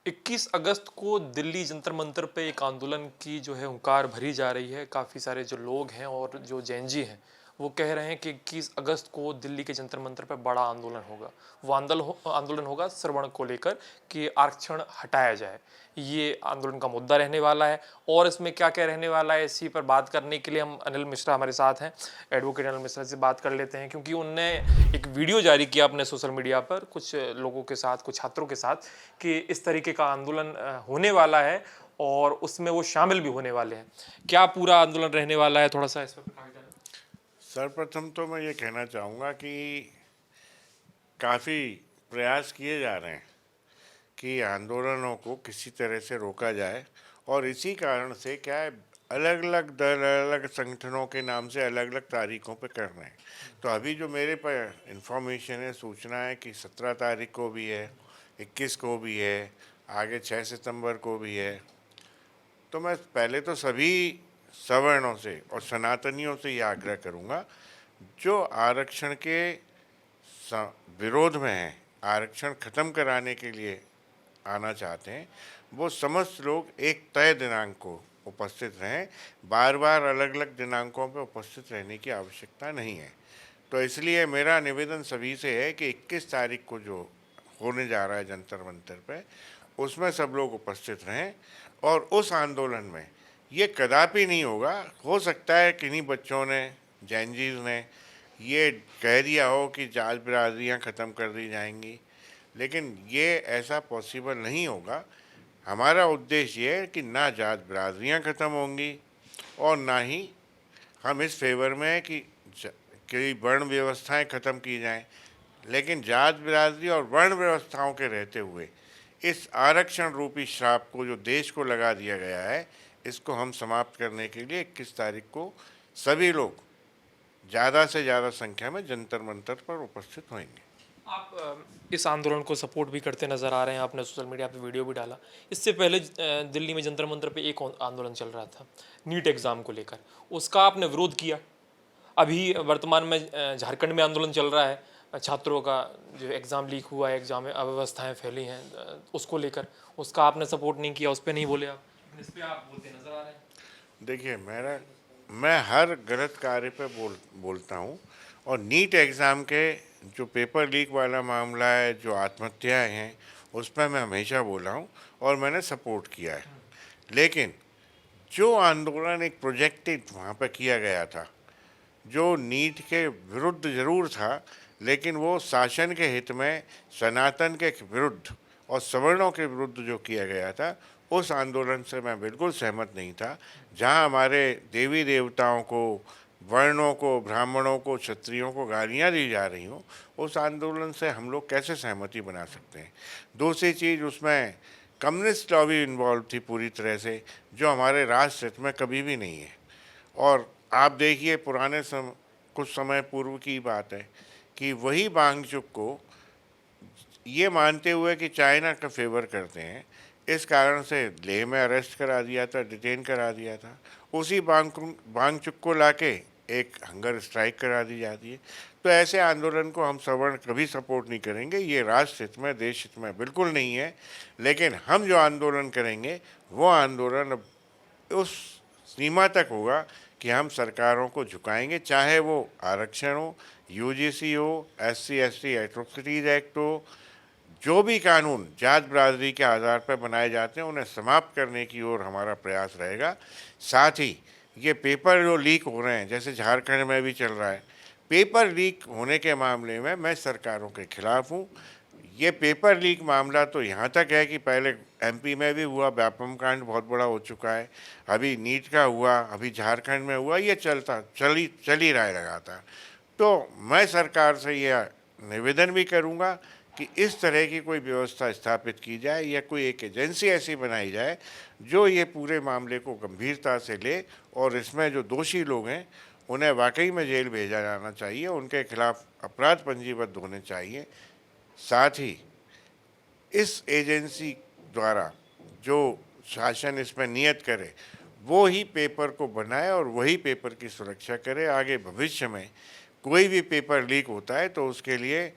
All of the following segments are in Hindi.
21 अगस्त को दिल्ली जंतर मंतर पे एक आंदोलन की जो है हुंकार भरी जा रही है। काफ़ी सारे जो लोग हैं और जो जैन जी हैं, वो कह रहे हैं कि 21 अगस्त को दिल्ली के जंतर मंतर पे बड़ा आंदोलन होगा। वो आंदोलन होगा श्रवण को लेकर कि आरक्षण हटाया जाए। ये आंदोलन का मुद्दा रहने वाला है और इसमें क्या-क्या रहने वाला है, इसी पर बात करने के लिए हम अनिल मिश्रा हमारे साथ हैं। एडवोकेट अनिल मिश्रा से बात कर लेते हैं क्योंकि उनने एक वीडियो जारी किया अपने सोशल मीडिया पर कुछ लोगों के साथ, कुछ छात्रों के साथ कि इस तरीके का आंदोलन होने वाला है और उसमें वो शामिल भी होने वाले हैं। क्या पूरा आंदोलन रहने वाला है, थोड़ा-सा इस पर प्रकाश डालें? सर्वप्रथम तो मैं ये कहना चाहूँगा कि काफ़ी प्रयास किए जा रहे हैं कि आंदोलनों को किसी तरह से रोका जाए और इसी कारण से क्या है, अलग अलग दल, अलग अलग संगठनों के नाम से अलग अलग तारीखों पे कर रहे हैं। तो अभी जो मेरे पर इंफॉर्मेशन है, सूचना है कि 17 तारीख को भी है, 21 को भी है, आगे 6 सितंबर को भी है। तो मैं पहले तो सभी सवर्णों से और सनातनियों से ये आग्रह करूँगा, जो आरक्षण के विरोध में हैं, आरक्षण खत्म कराने के लिए आना चाहते हैं, वो समस्त लोग एक तय दिनांक को उपस्थित रहें। बार बार अलग अलग दिनांकों पर उपस्थित रहने की आवश्यकता नहीं है। तो इसलिए मेरा निवेदन सभी से है कि 21 तारीख को जो होने जा रहा है जंतर मंतर पे, उसमें सब लोग उपस्थित रहें और उस आंदोलन में ये कदापि नहीं होगा। हो सकता है किन्हीं बच्चों ने, जैन जीज़ ने ये कह दिया हो कि जात बिरादरियाँ ख़त्म कर दी जाएंगी, लेकिन ये ऐसा पॉसिबल नहीं होगा। हमारा उद्देश्य ये है कि ना जात बिरादरियाँ ख़त्म होंगी और ना ही हम इस फेवर में हैं कि कई वर्ण व्यवस्थाएं ख़त्म की जाएं, लेकिन जात बिरादरी और वर्ण व्यवस्थाओं के रहते हुए इस आरक्षण रूपी श्राप को जो देश को लगा दिया गया है, इसको हम समाप्त करने के लिए 21 तारीख को सभी लोग ज़्यादा से ज़्यादा संख्या में जंतर मंतर पर उपस्थित होंगे। आप इस आंदोलन को सपोर्ट भी करते नज़र आ रहे हैं, आपने सोशल मीडिया पे वीडियो भी डाला। इससे पहले दिल्ली में जंतर मंतर पे एक आंदोलन चल रहा था, नीट एग्ज़ाम को लेकर, उसका आपने विरोध किया। अभी वर्तमान में झारखंड में आंदोलन चल रहा है, छात्रों का जो एग्ज़ाम लीक हुआ है, एग्ज़ाम में अव्यवस्थाएँ फैली हैं, उसको लेकर, उसका आपने सपोर्ट नहीं किया, उस पे नहीं बोले आप, लेकिन इस पे आप बोलते नज़र आ रहे हैं। देखिए, मैं हर गलत कार्य पे बोलता हूँ और नीट एग्ज़ाम के जो पेपर लीक वाला मामला है, जो आत्महत्याएं हैं, उस पर मैं हमेशा बोला हूँ और मैंने सपोर्ट किया है। लेकिन जो आंदोलन एक प्रोजेक्टेड वहाँ पे किया गया था, जो नीट के विरुद्ध ज़रूर था, लेकिन वो शासन के हित में सनातन के विरुद्ध और सवर्णों के विरुद्ध जो किया गया था, उस आंदोलन से मैं बिल्कुल सहमत नहीं था। जहाँ हमारे देवी देवताओं को, वर्णों को, ब्राह्मणों को, क्षत्रियों को गालियाँ दी जा रही हों, उस आंदोलन से हम लोग कैसे सहमति बना सकते हैं। दूसरी चीज़, उसमें कम्युनिस्ट लॉबी इन्वॉल्व थी पूरी तरह से, जो हमारे राष्ट्र हित में कभी भी नहीं है। और आप देखिए, कुछ समय पूर्व की बात है कि वही वांगचुक को ये मानते हुए कि चाइना का फेवर करते हैं, इस कारण से लेह में अरेस्ट करा दिया था, डिटेन करा दिया था। उसी वांगचुक को लाके एक हंगर स्ट्राइक करा दी जाती है। तो ऐसे आंदोलन को हम सवर्ण कभी सपोर्ट नहीं करेंगे। ये राष्ट्र हित में, देश हित में बिल्कुल नहीं है। लेकिन हम जो आंदोलन करेंगे, वो आंदोलन अब उस सीमा तक होगा कि हम सरकारों को झुकाएंगे, चाहे वो आरक्षण हो, यूजीसी हो, एससी एसटी एट्रोसिटीज़ एक्ट हो, जो भी कानून जात बिरादरी के आधार पर बनाए जाते हैं, उन्हें समाप्त करने की ओर हमारा प्रयास रहेगा। साथ ही ये पेपर जो लीक हो रहे हैं, जैसे झारखंड में भी चल रहा है, पेपर लीक होने के मामले में मैं सरकारों के खिलाफ हूँ। ये पेपर लीक मामला तो यहाँ तक है कि पहले एमपी में भी हुआ, व्यापम कांड बहुत बड़ा हो चुका है, अभी नीट का हुआ, अभी झारखंड में हुआ, ये चल ही रहा है लगातार। तो मैं सरकार से यह निवेदन भी करूँगा कि इस तरह की कोई व्यवस्था स्थापित की जाए या कोई एक एजेंसी ऐसी बनाई जाए जो ये पूरे मामले को गंभीरता से ले और इसमें जो दोषी लोग हैं उन्हें वाकई में जेल भेजा जाना चाहिए, उनके खिलाफ अपराध पंजीबद्ध होने चाहिए। साथ ही इस एजेंसी द्वारा जो शासन इसमें नियत करे, वो ही पेपर को बनाए और वही पेपर की सुरक्षा करे। आगे भविष्य में कोई भी पेपर लीक होता है तो उसके लिए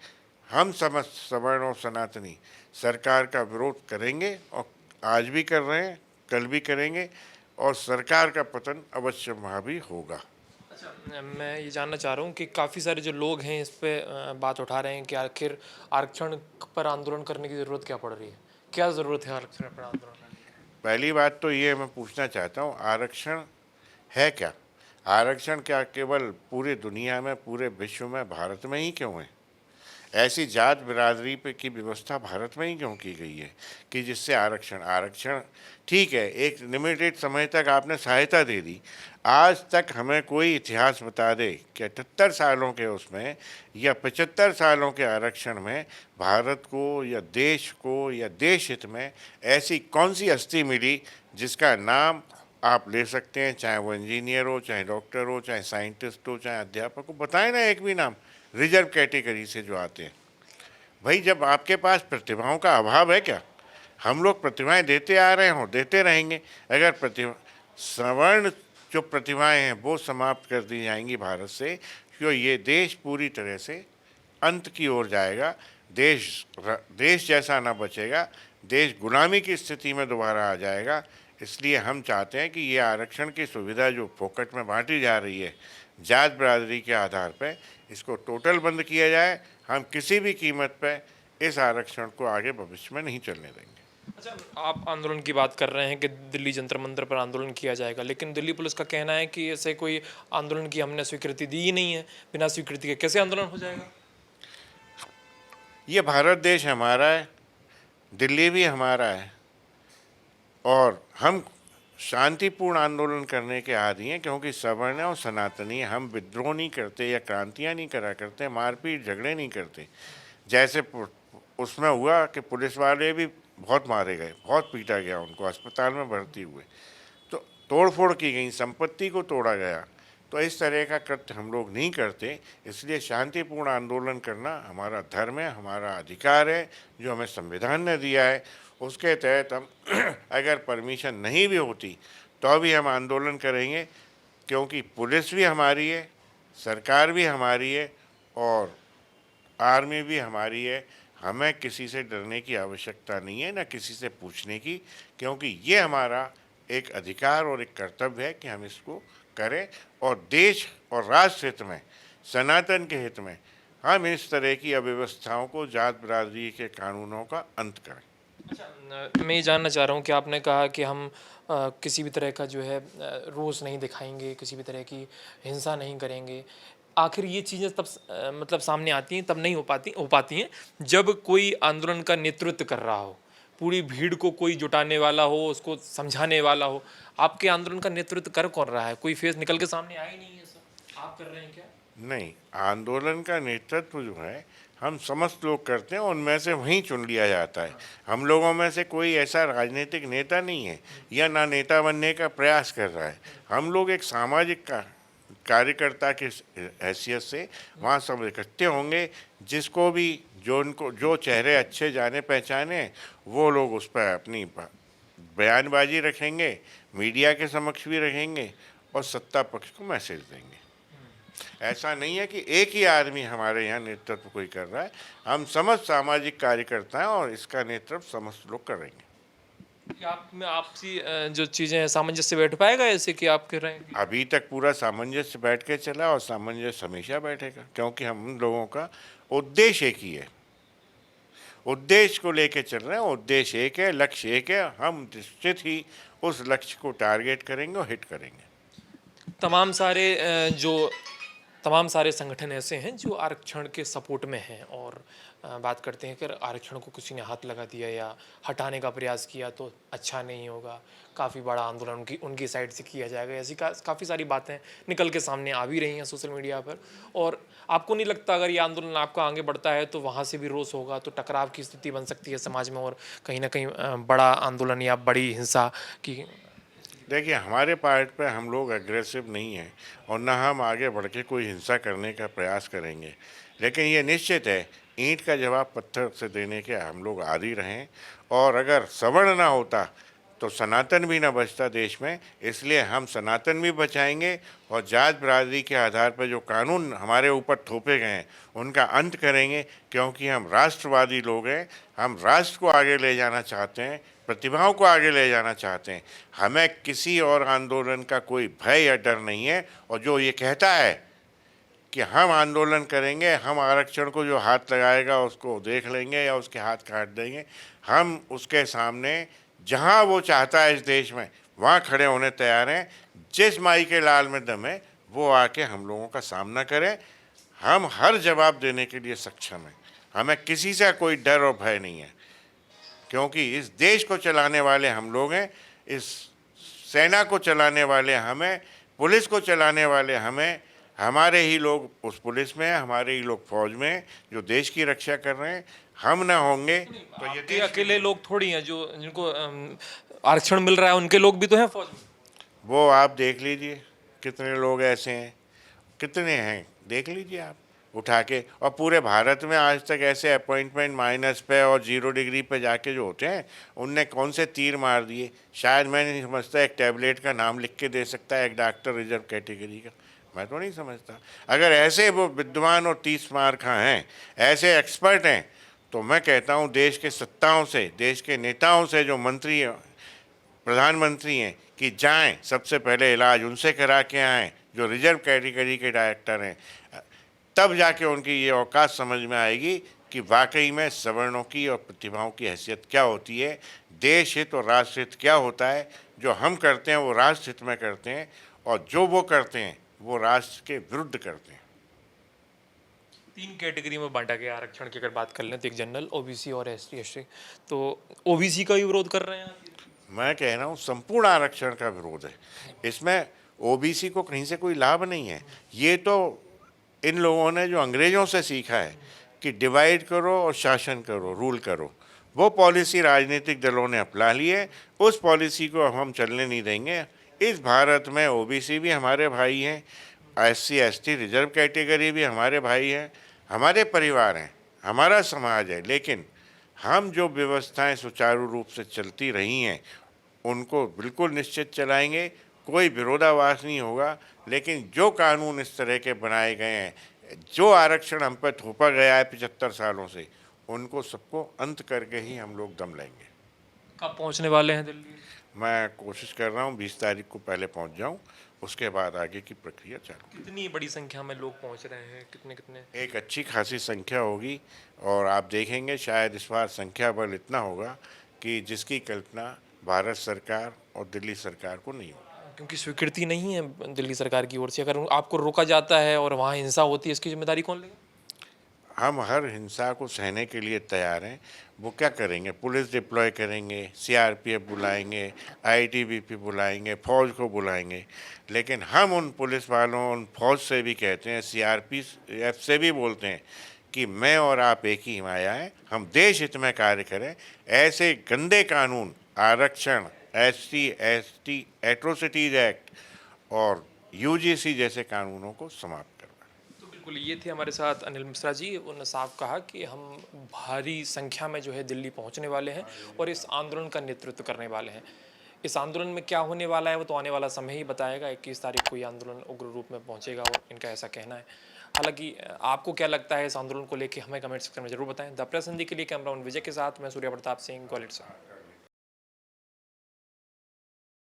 हम समस्त सवर्ण और सनातनी सरकार का विरोध करेंगे और आज भी कर रहे हैं, कल भी करेंगे और सरकार का पतन अवश्य वहाँ भी होगा। अच्छा, मैं ये जानना चाह रहा हूँ कि काफ़ी सारे जो लोग हैं इस पे बात उठा रहे हैं कि आखिर आरक्षण पर आंदोलन करने की ज़रूरत क्या पड़ रही है? क्या ज़रूरत है आरक्षण पर आंदोलन करने की? पहली बात तो ये मैं पूछना चाहता हूँ, आरक्षण है क्या? आरक्षण क्या केवल पूरी दुनिया में, पूरे विश्व में, भारत में ही क्यों है? ऐसी जात बिरादरी पे की व्यवस्था भारत में ही क्यों की गई है कि जिससे आरक्षण आरक्षण ठीक है, एक लिमिटेड समय तक आपने सहायता दे दी। आज तक हमें कोई इतिहास बता दे कि 78 सालों के उसमें या 75 सालों के आरक्षण में भारत को या देश हित में ऐसी कौन सी हस्ती मिली जिसका नाम आप ले सकते हैं, चाहे वो इंजीनियर हो, चाहे डॉक्टर हो, चाहे साइंटिस्ट हो, चाहे अध्यापक हो, बताएं ना एक भी नाम रिजर्व कैटेगरी से जो आते हैं। भाई जब आपके पास प्रतिभाओं का अभाव है क्या? हम लोग प्रतिभाएं देते आ रहे हों, देते रहेंगे। अगर प्रतिभा सवर्ण जो प्रतिभाएं हैं वो समाप्त कर दी जाएंगी भारत से, तो ये देश पूरी तरह से अंत की ओर जाएगा। देश जैसा ना बचेगा, देश गुलामी की स्थिति में दोबारा आ जाएगा। इसलिए हम चाहते हैं कि ये आरक्षण की सुविधा जो फोकट में बांटी जा रही है जात बिरादरी के आधार पर, इसको टोटल बंद किया जाए। हम किसी भी कीमत पे इस आरक्षण को आगे भविष्य में नहीं चलने देंगे। अच्छा, आप आंदोलन की बात कर रहे हैं कि दिल्ली जंतर मंतर पर आंदोलन किया जाएगा, लेकिन दिल्ली पुलिस का कहना है कि ऐसे कोई आंदोलन की हमने स्वीकृति दी ही नहीं है। बिना स्वीकृति के कैसे आंदोलन हो जाएगा? ये भारत देश हमारा है, दिल्ली भी हमारा है और हम शांतिपूर्ण आंदोलन करने के आदी हैं, क्योंकि सवर्ण और सनातनी हैं। हम विद्रोह नहीं करते या क्रांतियाँ नहीं करा करते, मारपीट झगड़े नहीं करते। जैसे उसमें हुआ कि पुलिस वाले भी बहुत मारे गए, बहुत पीटा गया, उनको अस्पताल में भर्ती हुए, तो तोड़फोड़ की गई, संपत्ति को तोड़ा गया। तो इस तरह का कृत्य हम लोग नहीं करते। इसलिए शांतिपूर्ण आंदोलन करना हमारा धर्म है, हमारा अधिकार है जो हमें संविधान ने दिया है। उसके तहत हम अगर परमिशन नहीं भी होती तो भी हम आंदोलन करेंगे, क्योंकि पुलिस भी हमारी है, सरकार भी हमारी है और आर्मी भी हमारी है। हमें किसी से डरने की आवश्यकता नहीं है, ना किसी से पूछने की, क्योंकि ये हमारा एक अधिकार और एक कर्तव्य है कि हम इसको करें और देश और राष्ट्र हित में, सनातन के हित में हम इस तरह की अव्यवस्थाओं को, जात बिरादरी के कानूनों का अंत करें। अच्छा, मैं ये जानना चाह रहा हूँ कि आपने कहा कि हम किसी भी तरह का जो है रोष नहीं दिखाएंगे, किसी भी तरह की हिंसा नहीं करेंगे। आखिर ये चीज़ें तब मतलब सामने आती हैं, तब नहीं हो पाती हैं जब कोई आंदोलन का नेतृत्व कर रहा हो, पूरी भीड़ को कोई जुटाने वाला हो, उसको समझाने वाला हो। आपके आंदोलन का नेतृत्व कर कौन रहा है? कोई फेस निकल के सामने आया ही नहीं है सर। आप कर रहे हैं क्या? नहीं, आंदोलन का नेतृत्व जो है हम समस्त लोग करते हैं, उनमें से वहीं चुन लिया जाता है। हम लोगों में से कोई ऐसा राजनीतिक नेता नहीं है या ना नेता बनने का प्रयास कर रहा है। हम लोग एक सामाजिक कार्यकर्ता की हैसियत से वहाँ सब इकट्ठे होंगे। जिसको भी जो चेहरे अच्छे जाने पहचाने वो लोग उस पर अपनी बयानबाजी रखेंगे, मीडिया के समक्ष भी रखेंगे और सत्ता पक्ष को मैसेज देंगे। ऐसा नहीं है कि एक ही आदमी हमारे यहाँ नेतृत्व कोई कर रहा है। हम समस्त सामाजिक कार्यकर्ता हैं और इसका नेतृत्व समस्त लोग करेंगे। क्या आप में आपसी जो चीज़ें हैं सामंजस्य बैठ पाएगा ऐसे कि आप कह रहे हैं? अभी तक पूरा सामंजस्य बैठ के चला और सामंजस्य हमेशा बैठेगा, क्योंकि हम लोगों का उद्देश्य एक ही है। उद्देश्य को लेके चल रहे हैं, उद्देश्य एक है, लक्ष्य एक है। हम निश्चित ही उस लक्ष्य को टारगेट करेंगे और हिट करेंगे। तमाम सारे संगठन ऐसे हैं जो आरक्षण के सपोर्ट में हैं और बात करते हैं कि आरक्षण को किसी ने हाथ लगा दिया या हटाने का प्रयास किया तो अच्छा नहीं होगा, काफ़ी बड़ा आंदोलन उनकी साइड से किया जाएगा। ऐसी काफ़ी सारी बातें निकल के सामने आ भी रही हैं सोशल मीडिया पर। और आपको नहीं लगता अगर ये आंदोलन आपका आगे बढ़ता है तो वहाँ से भी रोष होगा, तो टकराव की स्थिति बन सकती है समाज में और कहीं ना कहीं बड़ा आंदोलन या बड़ी हिंसा की? देखिए, हमारे पार्ट पे हम लोग एग्रेसिव नहीं हैं और ना हम आगे बढ़ के कोई हिंसा करने का प्रयास करेंगे। लेकिन ये निश्चित है, ईंट का जवाब पत्थर से देने के हम लोग आदी रहें। और अगर सवर्ण ना होता तो सनातन भी न बचता देश में। इसलिए हम सनातन भी बचाएंगे और जात बिरादरी के आधार पर जो कानून हमारे ऊपर थोपे गए हैं उनका अंत करेंगे, क्योंकि हम राष्ट्रवादी लोग हैं। हम राष्ट्र को आगे ले जाना चाहते हैं, प्रतिभाओं को आगे ले जाना चाहते हैं। हमें किसी और आंदोलन का कोई भय या डर नहीं है। और जो ये कहता है कि हम आंदोलन करेंगे, हम आरक्षण को जो हाथ लगाएगा उसको देख लेंगे या उसके हाथ काट देंगे, हम उसके सामने जहां वो चाहता है इस देश में वहां खड़े होने तैयार हैं। जिस माई के लाल में दम है वो आके हम लोगों का सामना करें। हम हर जवाब देने के लिए सक्षम हैं। हमें किसी से कोई डर और भय नहीं है, क्योंकि इस देश को चलाने वाले हम लोग हैं। इस सेना को चलाने वाले हमें, पुलिस को चलाने वाले हमें। हमारे ही लोग उस पुलिस में हैं, हमारे ही लोग फौज में हैं जो देश की रक्षा कर रहे हैं। हम ना होंगे तो ये ये देश अकेले लोग थोड़ी हैं जो जिनको आरक्षण मिल रहा है, उनके लोग भी तो हैं फौज में। वो आप देख लीजिए कितने लोग ऐसे हैं, कितने हैं, देख लीजिए आप उठा के। और पूरे भारत में आज तक ऐसे अपॉइंटमेंट माइनस पे और 0 डिग्री पे जाके जो होते हैं उनने कौन से तीर मार दिए। शायद मैं नहीं समझता एक टैबलेट का नाम लिख के दे सकता है एक डॉक्टर रिजर्व कैटेगरी का, मैं तो नहीं समझता। अगर ऐसे वो विद्वान और 30 मार्का हैं, ऐसे एक्सपर्ट हैं, तो मैं कहता हूँ देश के सत्ताओं से, देश के नेताओं से, जो मंत्री प्रधानमंत्री हैं, कि जाएं सबसे पहले इलाज उनसे करा के आएँ जो रिजर्व कैटेगरी के डायरेक्टर हैं। तब जाके उनकी ये औकात समझ में आएगी कि वाकई में सवर्णों की और प्रतिभाओं की हैसियत क्या होती है, देश हित और राष्ट्र हित क्या होता है। जो हम करते हैं वो राष्ट्र हित में करते हैं, और जो वो करते हैं वो राष्ट्र के विरुद्ध करते हैं। 3 कैटेगरी में बांटा गया आरक्षण की अगर बात कर लें तो एक जनरल, ओबीसी और एसटी एसटी। तो ओबीसी का भी विरोध कर रहे हैं आप? मैं कह रहा हूँ संपूर्ण आरक्षण का विरोध है। इसमें ओबीसी को कहीं से कोई लाभ नहीं है। ये तो इन लोगों ने जो अंग्रेज़ों से सीखा है कि डिवाइड करो और शासन करो, रूल करो, वो पॉलिसी राजनीतिक दलों ने अपना ली है। उस पॉलिसी को हम चलने नहीं देंगे। इस भारत में ओबीसी भी हमारे भाई हैं, एससी एसटी रिजर्व कैटेगरी भी हमारे भाई हैं, हमारे परिवार हैं, हमारा समाज है। लेकिन हम जो व्यवस्थाएं सुचारू रूप से चलती रही हैं उनको बिल्कुल निश्चित चलाएंगे, कोई विरोधाभास नहीं होगा। लेकिन जो कानून इस तरह के बनाए गए हैं, जो आरक्षण हम पर थोपा गया है 75 सालों से, उनको सबको अंत करके ही हम लोग दम लेंगे। कब पहुंचने वाले हैं दिल्ली? मैं कोशिश कर रहा हूँ 20 तारीख को पहले पहुँच जाऊँ, उसके बाद आगे की प्रक्रिया चालू। कितनी बड़ी संख्या में लोग पहुंच रहे हैं, कितने कितने? एक अच्छी खासी संख्या होगी, और आप देखेंगे शायद इस बार संख्या बल इतना होगा कि जिसकी कल्पना भारत सरकार और दिल्ली सरकार को नहीं होगी। क्योंकि स्वीकृति नहीं है दिल्ली सरकार की ओर से, अगर आपको रोका जाता है और वहाँ हिंसा होती है, इसकी जिम्मेदारी कौन लेगा? हम हर हिंसा को सहने के लिए तैयार हैं। वो क्या करेंगे, पुलिस डिप्लॉय करेंगे, सीआरपीएफ बुलाएंगे, आईटीबीपी बुलाएंगे, फौज को बुलाएंगे। लेकिन हम उन पुलिस वालों, उन फौज से भी कहते हैं, सीआरपीएफ से भी बोलते हैं कि मैं और आप एक ही हिमाया है, हम देश हित में कार्य करें। ऐसे गंदे कानून, आरक्षण, एससी एसटी एट्रोसिटीज एक्ट और यूजीसी जैसे कानूनों को समाप्त करवाएं। तो बिल्कुल, ये थे हमारे साथ अनिल मिश्रा जी। उन्होंने साफ कहा कि हम भारी संख्या में जो है दिल्ली पहुंचने वाले हैं और इस आंदोलन का नेतृत्व करने वाले हैं। इस आंदोलन में क्या होने वाला है वो तो आने वाला समय ही बताएगा। 21 तारीख को ये आंदोलन उग्र रूप में पहुंचेगा और इनका ऐसा कहना है। हालांकि आपको क्या लगता है इस आंदोलन को लेकर, हमें कमेंट सेक्शन में जरूर बताएं। द प्रेस हिंदी के लिए कैमरा विजय के साथ मैं सूर्य प्रताप सिंह, ग्वालियर से।